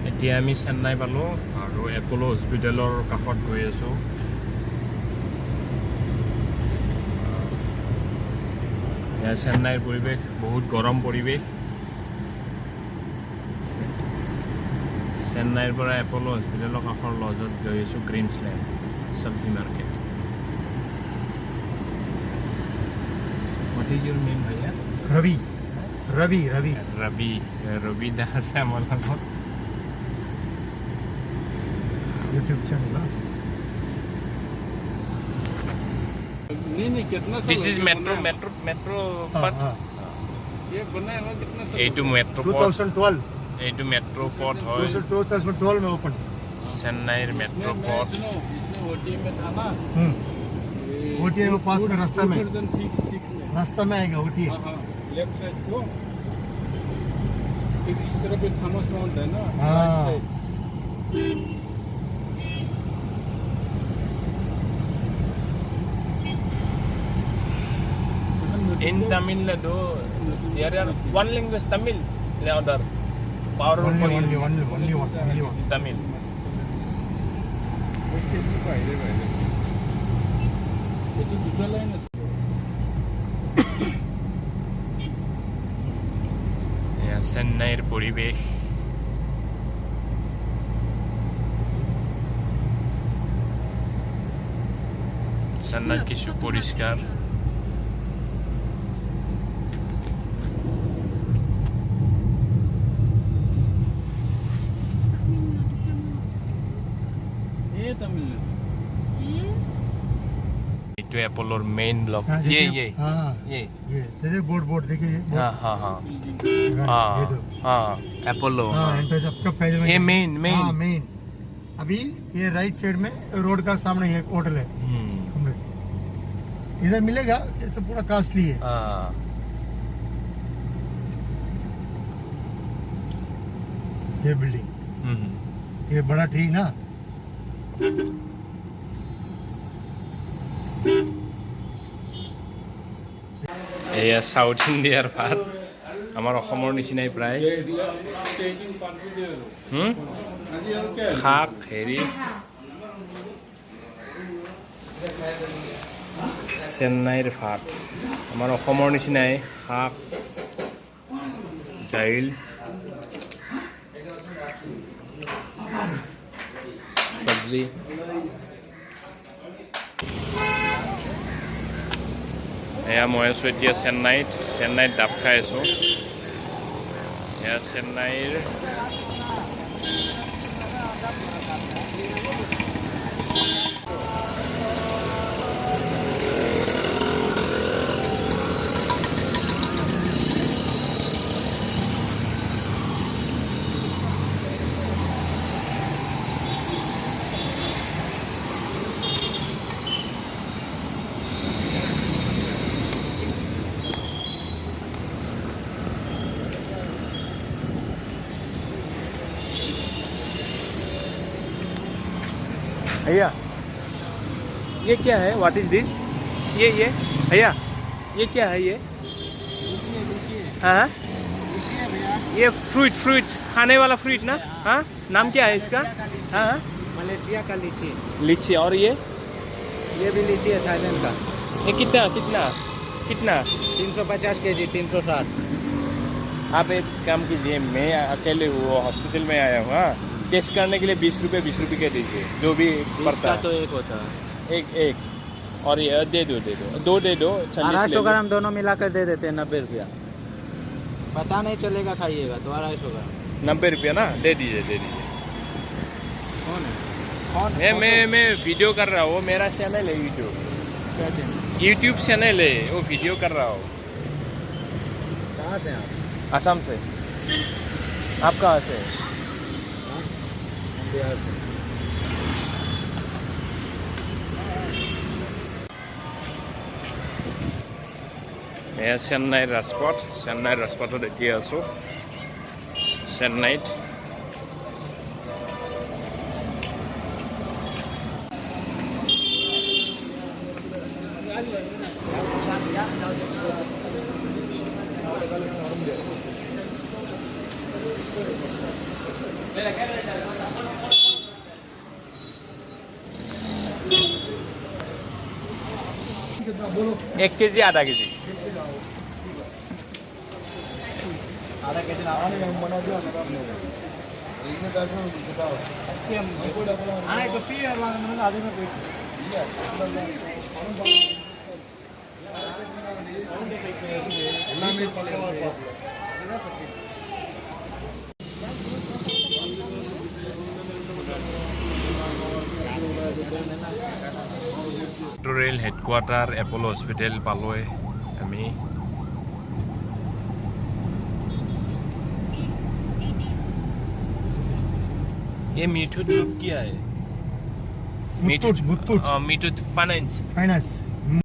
এতিয়া আমি চেন্নাই পালোঁ আৰু এপ'ল' হস্পিটেলৰ কাষত গৈ আছোঁ। এয়া চেন্নাইৰ পৰিৱেশ, বহুত গৰম পৰিৱেশ। চেন্নাইৰ পৰা এপ'ল' হস্পিটেলৰ কাষৰ লজত গৈ আছোঁ, গ্ৰীণছলেণ্ড চব্জি market. What is your name, bhaiya? Ravi. Ravi da আছে আমাৰ লগত। YouTube channel. नहीं कितना This is metro हाँ, पथ। हाँ। ये बनाया हुआ कितना साल এইটো মেট্ৰ' পথ, 2012 এইটো মেট্ৰ' পথ হয় 2012 में ओपन। চেন্নাইৰ মেট্ৰ' পথ। इसमें ओटीएम में था ना ओटीए वो पास में रास्ता में 2006 में रास्ता में आएगा ओटीए। हाँ लेफ्ट साइड को एक इस तरफ एक थॉमस माउंट है ना हाँ। Right side. In Tamil Nadu, there are one language Tamil, the other power for Only you. one. Tamil. ये तो दूसरा लाइन है এয়া চেন্নাইৰ পৰিৱেশ। চেন্নাই কিছু পৰিষ্কাৰ। ये तमिल এইটো এপলৰ মেইন ব্লক। हाँ, ये देखिए, हाँ ये ये देखिए बोर्ड देखिए ये हाँ हाँ हाँ ये तो हाँ एपोलो। हाँ एंट्रेंस आपका पहले में ये मेन हाँ मेन। अभी ये राइट साइड में रोड का सामने एक होटल है इधर मिलेगा। ये सब पूरा कॉस्टली है। हाँ ये बिल्डिंग ये बड़ा ट्री ना এয়া সাউথ ইণ্ডিয়াৰ ভাত, আমাৰ অসমৰ নিচিনাই প্ৰায়। শাক হেৰি চেন্নাইৰ ভাত, আমাৰ অসমৰ নিচিনাই শাক দাইল চব্জি। এয়া মই আছোঁ এতিয়া চেন্নাইত ডাব খাই আছোঁ। এয়া চেন্নাইৰ भैया ये क्या है? What is this? ये भैया ये क्या है? ये हाँ ये फ्रूट खाने वाला फ्रूट ना? हाँ नाम क्या है इसका? हाँ मलेशिया का लीची लीची। और ये भी लीची है थाईलैंड का। ये कितना 350 केजी 360। आप एक काम कीजिए, मैं अकेले हूँ, हॉस्पिटल में आया हूँ। हाँ टेस्ट करने के लिए 20 रुपये के दीजिए, जो भी पड़ता है। तो एक होता है एक और ये दे दो दो दे दो। 250 ग्राम दोनों मिलाकर दे देते हैं 90 रुपया। पता नहीं चलेगा खाइएगा तो 250 ग्राम 90 रुपया ना? दे दीजिए कौन है कौन मैं वीडियो कर रहा हूँ, मेरा चैनल है क्या चीज़ यूट्यूब चैनल है, वो वीडियो कर रहा हूँ। कहाँ से आप? असम से। आप कहाँ से? बिहार से। এয়া চেন্নাইৰ ৰাজপথত এতিয়া আছোঁ চেন্নাইত। बोलो 1 केजी आधा केजी आधा के जी आने हम बना दिया इतने पैसे में बताओ आने को पी और आधे में कोई ना में पक्का और ৰেল হেডকোৱাৰ্টাৰ এপ'লো হস্পিটেল পালোৱে আমি ये मीठू ग्रुप क्या है मुत्तूट मुत्तूट मीठू फाइनेंस फाइनेंस